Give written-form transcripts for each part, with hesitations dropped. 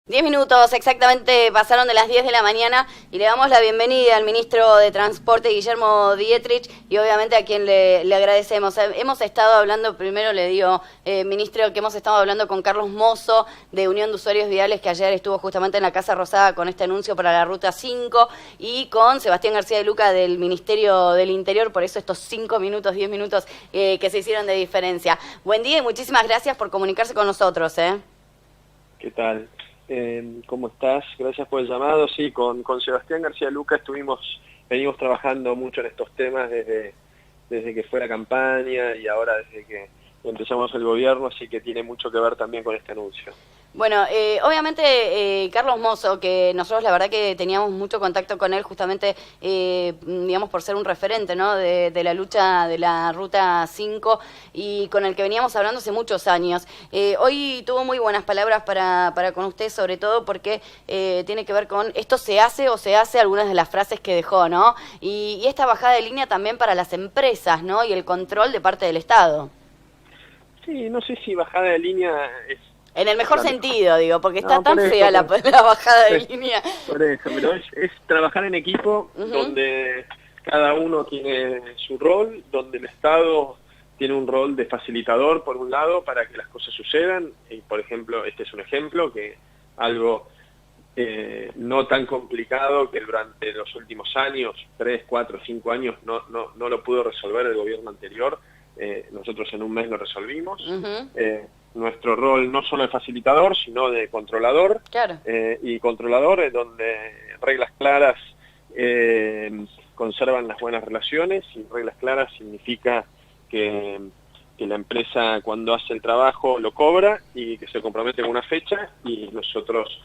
10 minutos exactamente pasaron de las 10 de la mañana y le damos la bienvenida al ministro de Transporte, Guillermo Dietrich, y obviamente a quien le agradecemos. Hemos estado hablando, primero le digo, ministro, que hemos estado hablando con Carlos Mozo de Unión de Usuarios Viales, que ayer estuvo justamente en la Casa Rosada con este anuncio para la Ruta 5, y con Sebastián García de Luca del Ministerio del Interior, por eso estos 5 minutos, 10 minutos que se hicieron de diferencia. Buen día y muchísimas gracias por comunicarse con nosotros. ¿Qué tal? ¿Cómo estás? Gracias por el llamado. Sí, con Sebastián García Luca venimos trabajando mucho en estos temas desde que fue la campaña y ahora desde que empezamos el gobierno, así que tiene mucho que ver también con este anuncio. Bueno, obviamente Carlos Mozo, que nosotros la verdad que teníamos mucho contacto con él justamente, digamos, por ser un referente, ¿no?, de la lucha de la Ruta 5 y con el que veníamos hablando hace muchos años. Hoy tuvo muy buenas palabras para con usted, sobre todo porque tiene que ver con esto se hace o se hace, algunas de las frases que dejó, ¿no? Y esta bajada de línea también para las empresas, ¿no?, y el control de parte del Estado. Sí, no sé si bajada de línea es... En el mejor sentido, digo, porque está no, tan eso, fea la bajada de línea. Por eso, pero es trabajar en equipo, donde cada uno tiene su rol, donde el Estado tiene un rol de facilitador, por un lado, para que las cosas sucedan. Y, por ejemplo, este es un ejemplo, que algo no tan complicado que durante los últimos años, 3, 4, 5 años, no lo pudo resolver el gobierno anterior. Nosotros en un mes lo resolvimos. Nuestro rol no solo de facilitador, sino de controlador. Claro. Y controlador es donde reglas claras conservan las buenas relaciones, y reglas claras significa que la empresa, cuando hace el trabajo, lo cobra y que se compromete con una fecha, y nosotros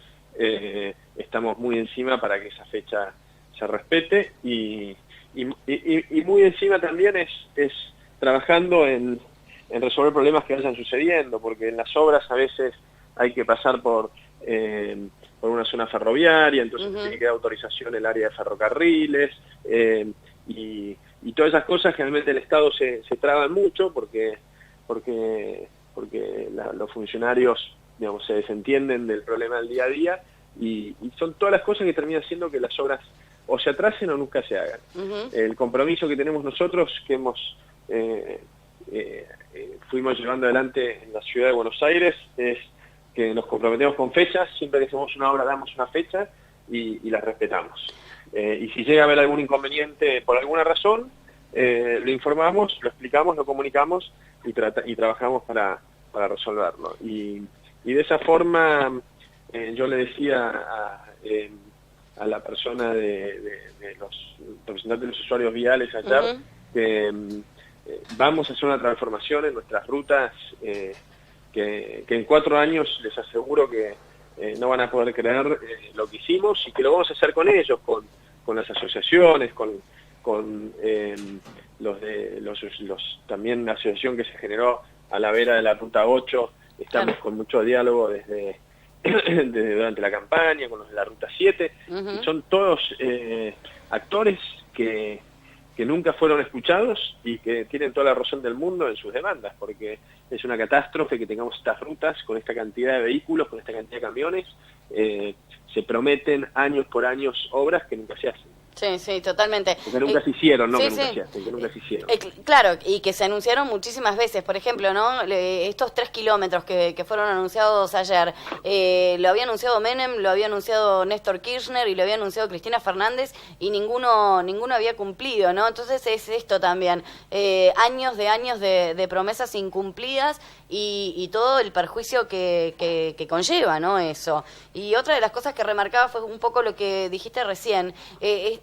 estamos muy encima para que esa fecha se respete, y muy encima también es trabajando en resolver problemas que vayan sucediendo, porque en las obras a veces hay que pasar por una zona ferroviaria, entonces tiene que dar autorización el área de ferrocarriles, y todas esas cosas generalmente el Estado se traban mucho porque los funcionarios, digamos, se desentienden del problema del día a día, y son todas las cosas que terminan haciendo que las obras o se atrasen o nunca se hagan. El compromiso que tenemos nosotros, que fuimos llevando adelante en la ciudad de Buenos Aires, es que nos comprometemos con fechas. Siempre que hacemos una obra damos una fecha y la respetamos. Y si llega a haber algún inconveniente por alguna razón, lo informamos, lo explicamos, lo comunicamos y trabajamos para resolverlo. Y de esa forma, yo le decía a la persona de los representantes de los usuarios viales ayer, que vamos a hacer una transformación en nuestras rutas que en 4 años les aseguro que no van a poder creer lo que hicimos, y que lo vamos a hacer con ellos, con las asociaciones, con también la asociación que se generó a la vera de la Ruta 8. Estamos con mucho diálogo desde durante la campaña, con los de la Ruta 7, y son todos actores que nunca fueron escuchados y que tienen toda la razón del mundo en sus demandas, porque es una catástrofe que tengamos estas rutas con esta cantidad de vehículos, con esta cantidad de camiones. Se prometen años por años obras que nunca se hacen. Sí, sí, totalmente. Porque nunca se hicieron, no sí, que nunca sí. se hacen, que nunca se hicieron. Claro, y que se anunciaron muchísimas veces. Por ejemplo, ¿no?, estos 3 kilómetros que fueron anunciados ayer, lo había anunciado Menem, lo había anunciado Néstor Kirchner y lo había anunciado Cristina Fernández, y ninguno había cumplido, ¿no? Entonces es esto también, años de promesas incumplidas y todo el perjuicio que conlleva, ¿no?, eso. Y otra de las cosas que remarcaba fue un poco lo que dijiste recién,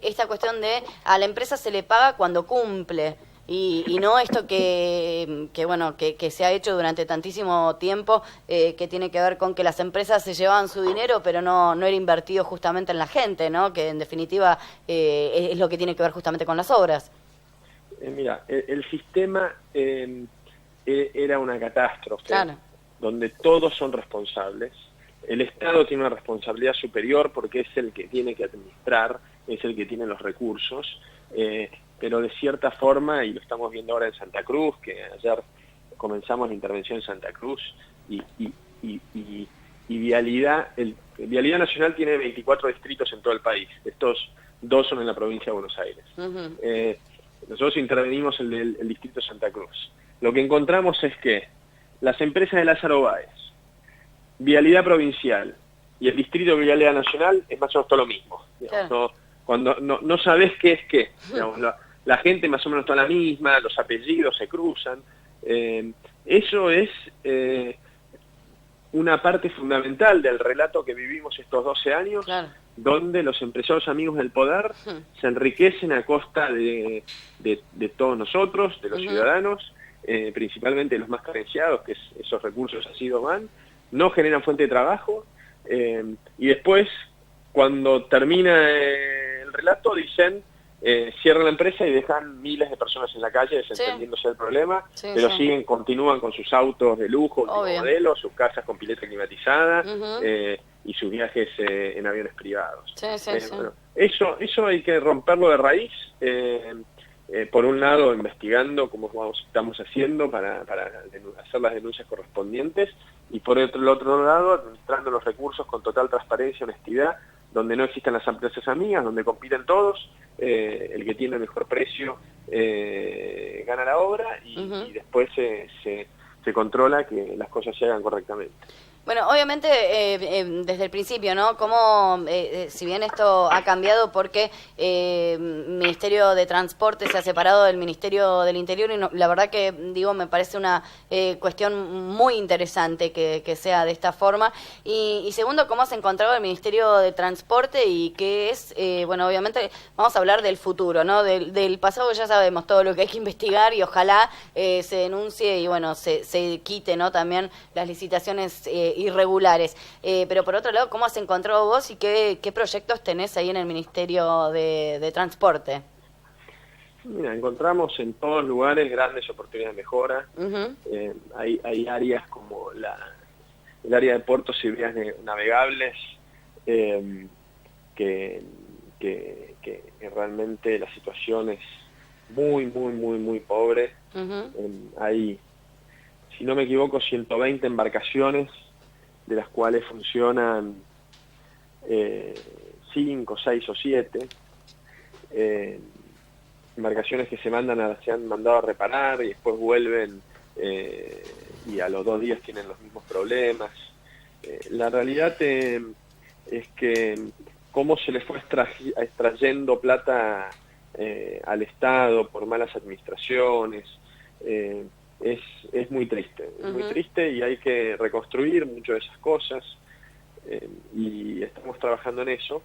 esta cuestión de a la empresa se le paga cuando cumple, y no esto que se ha hecho durante tantísimo tiempo, que tiene que ver con que las empresas se llevaban su dinero pero no era invertido justamente en la gente, ¿no?, que en definitiva es lo que tiene que ver justamente con las obras. Mira, el sistema era una catástrofe, claro, donde todos son responsables. El Estado tiene una responsabilidad superior porque es el que tiene que administrar, es el que tiene los recursos, pero de cierta forma, y lo estamos viendo ahora en Santa Cruz, que ayer comenzamos la intervención en Santa Cruz, y y Vialidad Nacional tiene 24 distritos en todo el país. Estos 2 son en la provincia de Buenos Aires. Nosotros intervenimos en el distrito de Santa Cruz. Lo que encontramos es que las empresas de Lázaro Báez, Vialidad Provincial y el distrito de Vialidad Nacional es más o menos todo lo mismo. Digamos, Claro. Cuando no sabés qué es qué. Digamos, la gente más o menos está la misma, los apellidos se cruzan. Eso es una parte fundamental del relato que vivimos estos 12 años, Claro. donde los empresarios amigos del poder se enriquecen a costa de todos nosotros, de los ciudadanos, principalmente los más carenciados, que esos recursos así van, no generan fuente de trabajo, y después, cuando termina el relato, dicen, cierran la empresa y dejan miles de personas en la calle desentendiéndose del problema, pero continúan con sus autos de lujo, último modelo, sus casas con pileta climatizada, y sus viajes en aviones privados. Bueno, eso hay que romperlo de raíz, por un lado investigando como estamos haciendo para hacer las denuncias correspondientes, y por el otro lado administrando los recursos con total transparencia, honestidad, donde no existan las empresas amigas, donde compiten todos, el que tiene el mejor precio gana la obra, y después se controla que las cosas se hagan correctamente. Bueno, obviamente desde el principio, ¿no? Como si bien esto ha cambiado porque el Ministerio de Transporte se ha separado del Ministerio del Interior, y la verdad que, digo, me parece una cuestión muy interesante que sea de esta forma. Y segundo, ¿cómo has encontrado el Ministerio de Transporte y qué es? Bueno, obviamente vamos a hablar del futuro, ¿no? Del pasado ya sabemos todo lo que hay que investigar, y ojalá se denuncie y, bueno, se quite, ¿no? También las licitaciones irregulares. Pero por otro lado, ¿cómo has encontrado vos y qué proyectos tenés ahí en el Ministerio de Transporte? Mira, encontramos en todos lugares grandes oportunidades de mejora. Hay áreas como el área de puertos y vías navegables, que realmente la situación es muy pobre. Hay, si no me equivoco, 120 embarcaciones, de las cuales funcionan 5, 6 o 7, embarcaciones que se han mandado a reparar y después vuelven, y a los 2 días tienen los mismos problemas. La realidad es que cómo se le fue extrayendo plata al Estado por malas administraciones, es muy triste, muy triste, y hay que reconstruir mucho de esas cosas, y estamos trabajando en eso,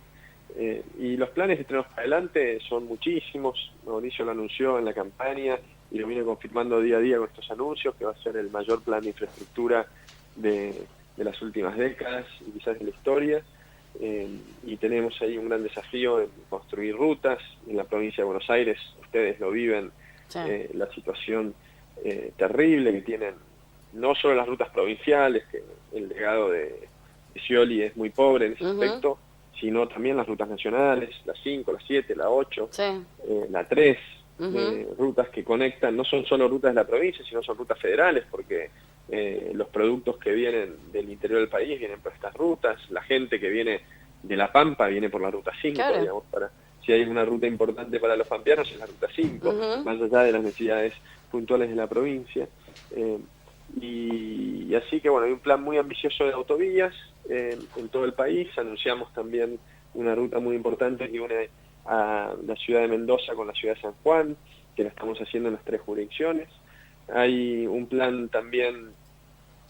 y los planes que tenemos para adelante son muchísimos. Mauricio lo anunció en la campaña y lo viene confirmando día a día con estos anuncios, que va a ser el mayor plan de infraestructura de las últimas décadas y quizás de la historia, y tenemos ahí un gran desafío en construir rutas. En la provincia de Buenos Aires ustedes lo viven, la situación terrible que tienen, no solo las rutas provinciales, que el legado de Scioli es muy pobre en ese aspecto, sino también las rutas nacionales, la 5, la 7, la 8, la 3, rutas que conectan, no son solo rutas de la provincia, sino son rutas federales, porque los productos que vienen del interior del país vienen por estas rutas, la gente que viene de La Pampa viene por la ruta 5, digamos, si hay una ruta importante para los pampeanos es la ruta 5, más allá de las necesidades puntuales de la provincia. Y así que, bueno, hay un plan muy ambicioso de autovías en todo el país. Anunciamos también una ruta muy importante que une a la ciudad de Mendoza con la ciudad de San Juan, que la estamos haciendo en las 3 jurisdicciones. Hay un plan también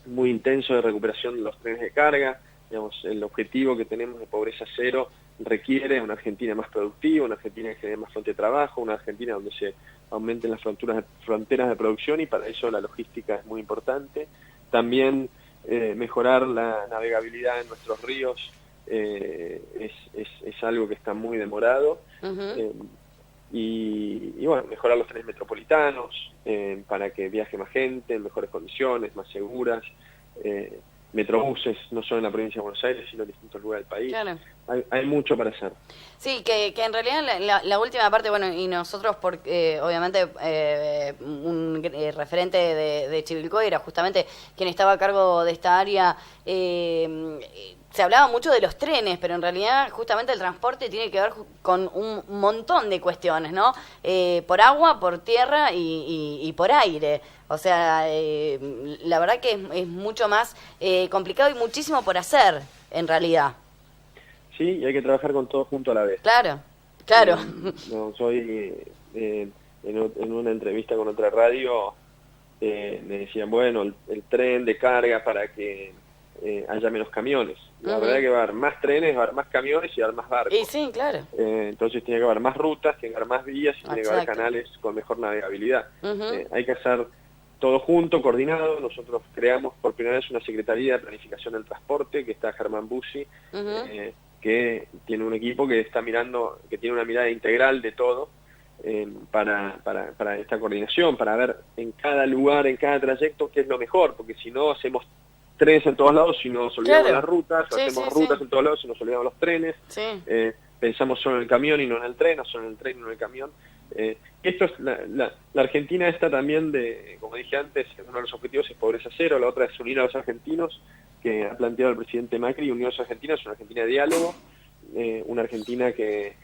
muy intenso de recuperación de los trenes de carga. Digamos, el objetivo que tenemos de pobreza cero requiere una Argentina más productiva, una Argentina que genere más fuente de trabajo, una Argentina donde se aumenten las fronteras de producción, y para eso la logística es muy importante. También mejorar la navegabilidad en nuestros ríos es algo que está muy demorado. Y bueno, mejorar los trenes metropolitanos para que viaje más gente en mejores condiciones, más seguras. metrobuses, no solo en la provincia de Buenos Aires, sino en distintos lugares del país. Claro. Hay mucho para hacer. Sí, que en realidad la última parte, bueno, y nosotros, porque obviamente un referente de Chivilcoy era justamente quien estaba a cargo de esta área. Se hablaba mucho de los trenes, pero en realidad justamente el transporte tiene que ver con un montón de cuestiones, ¿no? Por agua, por tierra y por aire. O sea, la verdad que es mucho más complicado y muchísimo por hacer, en realidad. Sí, y hay que trabajar con todo junto a la vez. Claro, claro. No, soy en una entrevista con otra radio, me decían, bueno, el tren de carga para que haya menos camiones. La verdad que va a haber más trenes, va a haber más camiones y va a haber más barcos. Y sí, claro. Entonces tiene que haber más rutas, tiene que haber más vías y tiene que haber canales con mejor navegabilidad. Hay que hacer todo junto, coordinado. Nosotros creamos por primera vez una Secretaría de Planificación del Transporte, que está Germán Bussi, que tiene un equipo que está mirando, que tiene una mirada integral de todo, para esta coordinación, para ver en cada lugar, en cada trayecto, qué es lo mejor, porque si no hacemos trenes en todos lados y nos olvidamos las rutas, hacemos rutas en todos lados y nos olvidamos los trenes, pensamos solo en el camión y no en el tren, o solo en el tren y no en el camión. Esto es la Argentina está también como dije antes, uno de los objetivos es pobreza cero, la otra es unir a los argentinos, que ha planteado el presidente Macri. Unir a los argentinos, una Argentina de diálogo, una Argentina que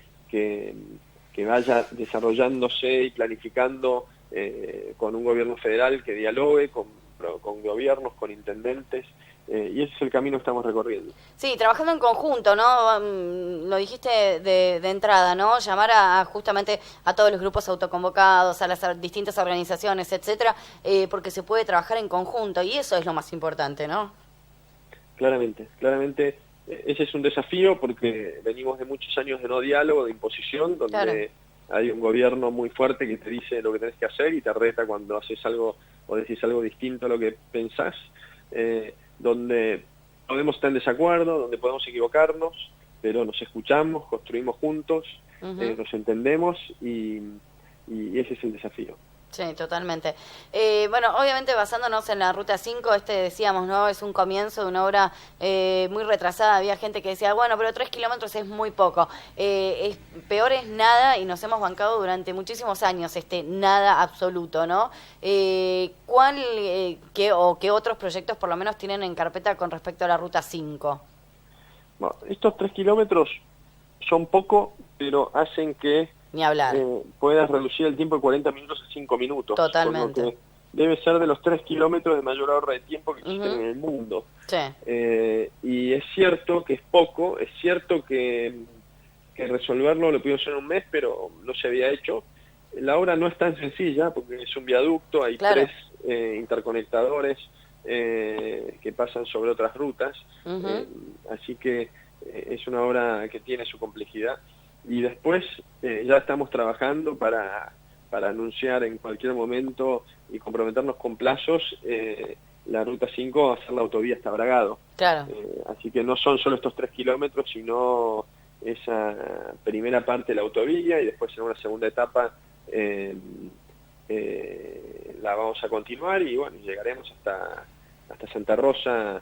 vaya desarrollándose y planificando con un gobierno federal que dialogue con gobiernos, con intendentes, y ese es el camino que estamos recorriendo. Sí, trabajando en conjunto, ¿no? Lo dijiste de entrada, ¿no? Llamar justamente a todos los grupos autoconvocados, a las distintas organizaciones, etcétera, porque se puede trabajar en conjunto, y eso es lo más importante, ¿no? Claramente, ese es un desafío porque venimos de muchos años de no diálogo, de imposición, donde hay un gobierno muy fuerte que te dice lo que tenés que hacer y te reta cuando haces algo o decís algo distinto a lo que pensás, donde podemos estar en desacuerdo, donde podemos equivocarnos, pero nos escuchamos, construimos juntos, nos entendemos y ese es el desafío. Sí, totalmente. Bueno, obviamente basándonos en la Ruta 5, decíamos, ¿no? Es un comienzo de una obra muy retrasada. Había gente que decía, bueno, pero 3 kilómetros es muy poco. Peor es nada, y nos hemos bancado durante muchísimos años nada absoluto, ¿no? ¿Qué otros proyectos por lo menos tienen en carpeta con respecto a la Ruta 5? Bueno, estos 3 kilómetros son poco, pero hacen que ni hablar. Puedas reducir el tiempo de 40 minutos a 5 minutos. Totalmente. Por lo que debe ser de los 3 kilómetros de mayor ahorro de tiempo que existen en el mundo. Sí. Y es cierto que es poco, es cierto que resolverlo lo pudimos hacer en un mes, pero no se había hecho. La obra no es tan sencilla porque es un viaducto, hay 3 interconectadores que pasan sobre otras rutas, así que es una obra que tiene su complejidad. Y después ya estamos trabajando para anunciar en cualquier momento y comprometernos con plazos la Ruta 5 a hacer la autovía hasta Bragado. Claro. Así que no son solo estos 3 kilómetros, sino esa primera parte de la autovía, y después en una segunda etapa la vamos a continuar y bueno, llegaremos hasta Santa Rosa,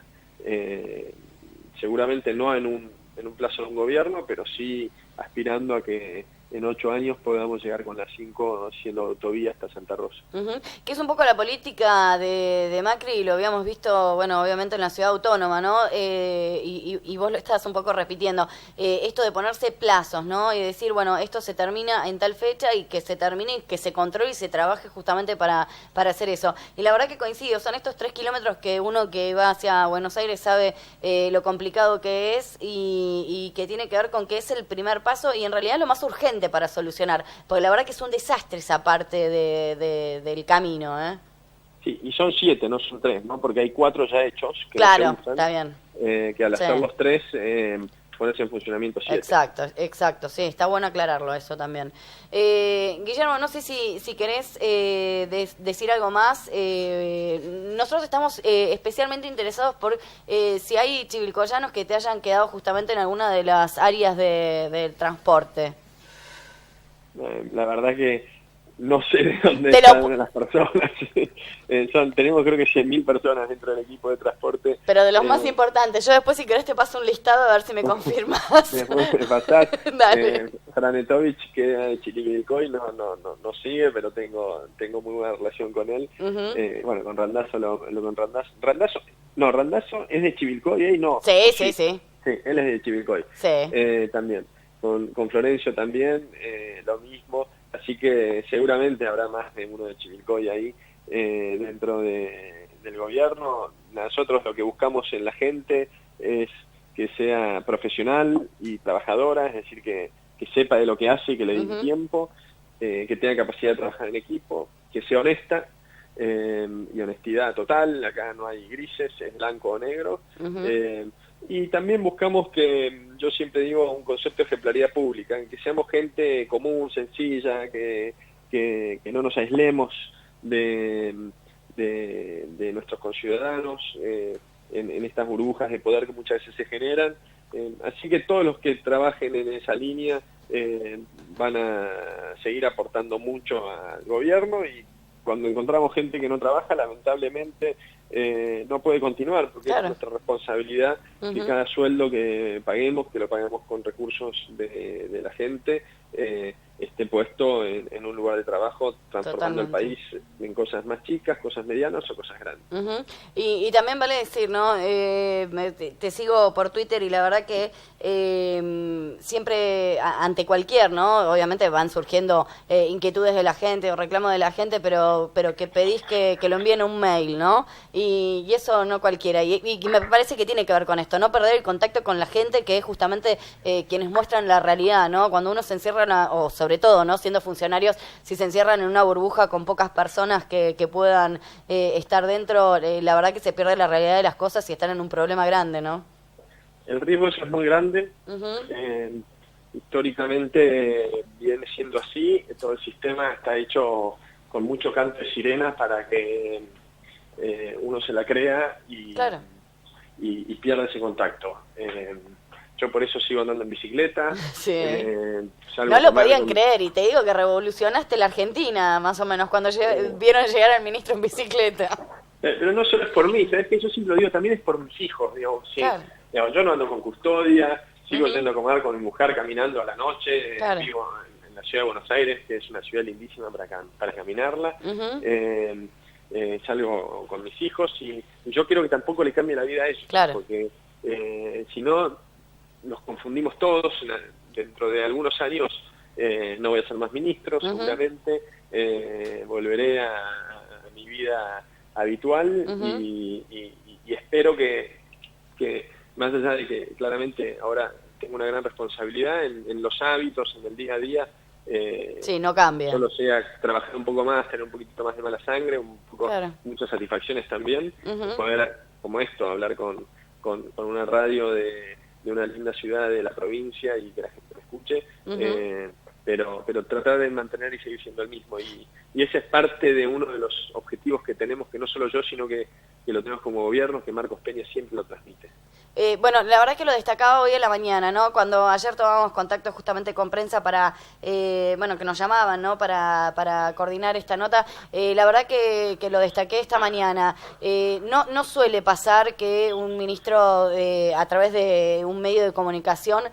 seguramente no en un plazo de un gobierno, pero sí aspirando a que en 8 años podamos llegar con la 5 siendo autovía hasta Santa Rosa. Que es un poco la política de Macri, y lo habíamos visto, bueno, obviamente en la ciudad autónoma, ¿no? Y vos lo estás un poco repitiendo, esto de ponerse plazos, ¿no? Y decir, bueno, esto se termina en tal fecha y que se termine y que se controle y se trabaje justamente para hacer eso. Y la verdad que coincido, son estos 3 kilómetros que uno que va hacia Buenos Aires sabe lo complicado que es y que tiene que ver con que es el primer paso y en realidad lo más urgente para solucionar, porque la verdad que es un desastre esa parte del camino, ¿eh? Sí, y son 7, no son 3, ¿no? Porque hay 4 ya hechos que claro, no se usan, está bien. Que al hacer los 3 ponerse en funcionamiento 7. Exacto, sí, está bueno aclararlo eso también. Guillermo, no sé si querés decir algo más. Nosotros estamos especialmente interesados por si hay chivilcoyanos que te hayan quedado justamente en alguna de las áreas del transporte. La verdad que no sé de dónde Te lo están las personas. Tenemos creo que 100.000 personas dentro del equipo de transporte. Pero de los más importantes. Yo después, si querés, te paso un listado a ver si me confirmas. Después de pasar, Dale. Franetovich, que era de Chivilcoy, no sigue, pero tengo muy buena relación con él. Bueno, con Randazzo, Randazzo es de Chivilcoy, no. Sí. Sí, él es de Chivilcoy. Sí. También. Con Florencio también, lo mismo. Así que seguramente habrá más de uno de Chivilcoy ahí dentro del gobierno. Nosotros lo que buscamos en la gente es que sea profesional y trabajadora, es decir, que sepa de lo que hace y que le dé tiempo, que tenga capacidad de trabajar en equipo, que sea honesta y honestidad total. Acá no hay grises, es blanco o negro. Y también buscamos que, yo siempre digo, un concepto de ejemplaridad pública, en que seamos gente común, sencilla, que no nos aislemos de nuestros conciudadanos en estas burbujas de poder que muchas veces se generan. Así que todos los que trabajen en esa línea van a seguir aportando mucho al gobierno, y cuando encontramos gente que no trabaja, lamentablemente no puede continuar, porque es nuestra responsabilidad que cada sueldo que paguemos, que lo paguemos con recursos de la gente, esté puesto en un lugar de trabajo, transformando el país en cosas más chicas, cosas medianas o cosas grandes. Y también vale decir, ¿no? Te sigo por Twitter y la verdad que siempre ante cualquier, ¿no? Obviamente van surgiendo inquietudes de la gente o reclamos de la gente, pero que pedís que lo envíen un mail, ¿no? Y eso no cualquiera. Y me parece que tiene que ver con esto, no perder el contacto con la gente, que es justamente quienes muestran la realidad, ¿no? Cuando uno se encierra, o sobre todo, ¿no? Siendo funcionarios, si se encierran en una burbuja con pocas personas que puedan estar dentro, la verdad que se pierde la realidad de las cosas y están en un problema grande, ¿no? El riesgo eso es muy grande. Históricamente viene siendo así. Todo el sistema está hecho con mucho canto de sirena para que uno se la crea y pierda ese contacto. Yo por eso sigo andando en bicicleta. No lo podían creer, y te digo que revolucionaste la Argentina, más o menos, cuando vieron llegar al ministro en bicicleta. Pero no solo es por mí, ¿sabes qué? Yo siempre lo digo, también es por mis hijos, digamos, sí. Digamos, yo no ando con custodia, sigo yendo a comer con mi mujer caminando a la noche, vivo en la ciudad de Buenos Aires, que es una ciudad lindísima para caminarla. Salgo con mis hijos y yo quiero que tampoco le cambie la vida a ellos, porque si no nos confundimos todos. Dentro de algunos años no voy a ser más ministro, seguramente volveré a mi vida habitual y espero que más allá de que claramente ahora tengo una gran responsabilidad en los hábitos, en el día a día, no cambia. Solo sea trabajar un poco más, tener un poquito más de mala sangre, muchas satisfacciones también, poder, como esto, hablar con una radio de una linda ciudad de la provincia y que la gente me escuche, pero tratar de mantener y seguir siendo el mismo, y ese es parte de uno de los objetivos que tenemos, que no solo yo, sino que lo tenemos como gobierno, que Marcos Peña siempre lo transmite. Bueno, la verdad que lo destacaba hoy en la mañana, ¿no? Cuando ayer tomábamos contacto justamente con prensa para, que nos llamaban, ¿no? Para coordinar esta nota, la verdad que lo destaqué esta mañana. No suele pasar que un ministro, a través de un medio de comunicación,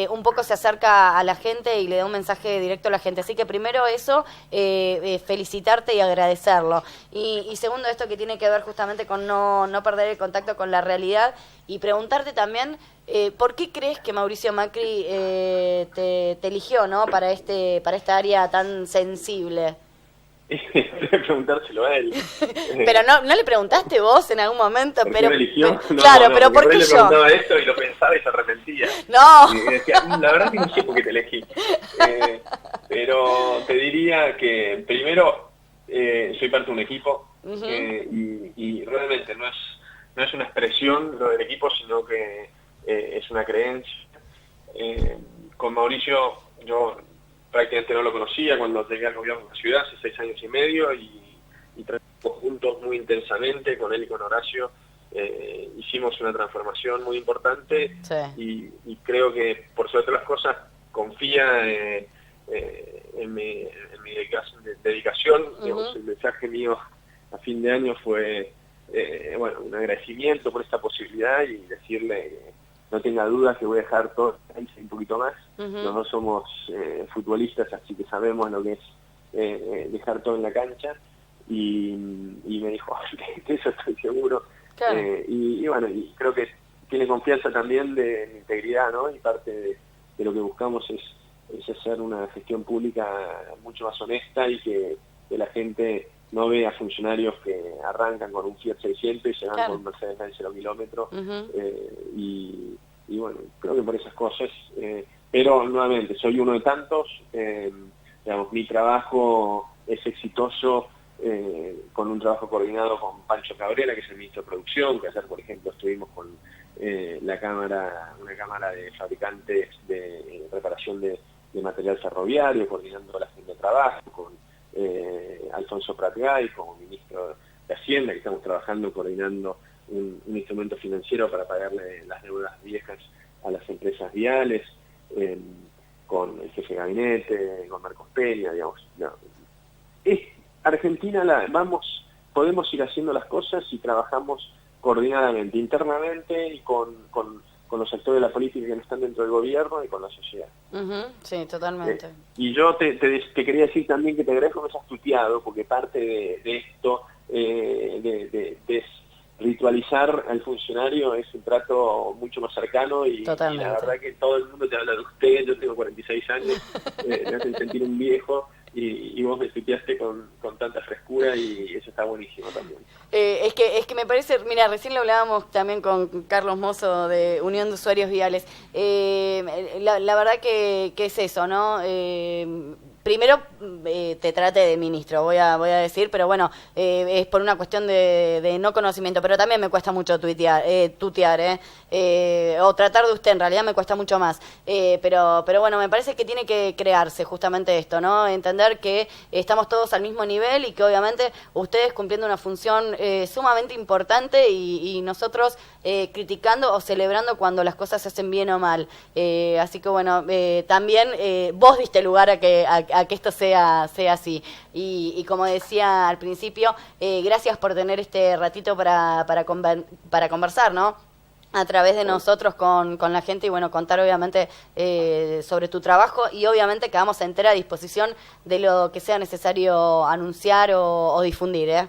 un poco se acerca a la gente y le da un mensaje directo a la gente. Así que primero eso, felicitarte y agradecerlo. Y segundo, esto que tiene que ver justamente con no perder el contacto con la realidad, y preguntarte también, ¿por qué crees que Mauricio Macri te eligió, ¿no? para esta área tan sensible? Debe preguntárselo a él. Pero no le preguntaste vos en algún momento. ¿Por qué me eligió? Pero ¿por qué yo? Le preguntaba esto y lo pensaba y se arrepentía. No. Y decía, la verdad que no sé por qué te elegí. Pero te diría que primero soy parte de un equipo y realmente no es una expresión lo del equipo, sino que es una creencia. Con Mauricio yo prácticamente no lo conocía cuando llegué al gobierno de la ciudad hace 6 años y medio, y trabajamos juntos muy intensamente con él y con Horacio. Hicimos una transformación muy importante y creo que por sobre todas las cosas confía mi dedicación. Digamos, el mensaje mío a fin de año fue bueno, un agradecimiento por esta posibilidad y decirle que no tenga dudas que voy a dejar todo y un poquito más. Los dos somos futbolistas, así que sabemos lo que es dejar todo en la cancha, y me dijo, de eso estoy seguro. Claro. Y bueno, y creo que tiene confianza también de mi integridad, ¿no? Y parte de lo que buscamos es hacer una gestión pública mucho más honesta y que la gente no vea funcionarios que arrancan con un Fiat 600 y se van Claro. con un Mercedes-Benz 0 kilómetros. Y bueno, creo que por esas cosas, pero nuevamente, soy uno de tantos. Digamos, mi trabajo es exitoso con un trabajo coordinado con Pancho Cabrera, que es el ministro de Producción, que ayer, por ejemplo, estuvimos con una cámara de fabricantes de reparación de material ferroviario, coordinando la agenda de trabajo, con Alfonso Pratgay como ministro de Hacienda, que estamos trabajando coordinando un instrumento financiero para pagarle las deudas viejas a las empresas viales, con el jefe de gabinete, con Marcos Peña, digamos. No. Argentina, podemos ir haciendo las cosas si trabajamos coordinadamente, internamente, y con los actores de la política que no están dentro del gobierno y con la sociedad. Sí, totalmente. Y yo te quería decir también que te agradezco que me hayas tuteado, porque parte de esto, de ritualizar al funcionario, es un trato mucho más cercano, y la verdad que todo el mundo te habla de usted. Yo tengo 46 años, me hacen sentir un viejo, y vos me tuteaste con tanta frescura, y eso está buenísimo también. Es que me parece, mira, recién lo hablábamos también con Carlos Mozo de Unión de Usuarios Viales. La verdad que es eso, ¿no? Primero te trate de ministro, voy a decir, pero bueno, es por una cuestión de no conocimiento, pero también me cuesta mucho tutear, o tratar de usted, en realidad me cuesta mucho más. Pero bueno, me parece que tiene que crearse justamente esto, ¿no? Entender que estamos todos al mismo nivel y que obviamente ustedes cumpliendo una función sumamente importante, y nosotros criticando o celebrando cuando las cosas se hacen bien o mal. Así que bueno, también vos diste lugar a que esto sea así. Y como decía al principio, gracias por tener este ratito para conversar, ¿no? A través de nosotros con la gente, y bueno, contar obviamente sobre tu trabajo, y obviamente quedamos a entera disposición de lo que sea necesario anunciar o difundir, ¿eh?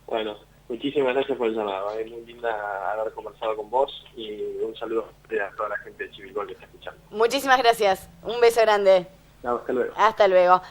Bueno, muchísimas gracias por el llamado. Es muy linda haber conversado con vos, y un saludo a toda la gente de Chivilcoy que está escuchando. Muchísimas gracias. Un beso grande. No, hasta luego. Hasta luego.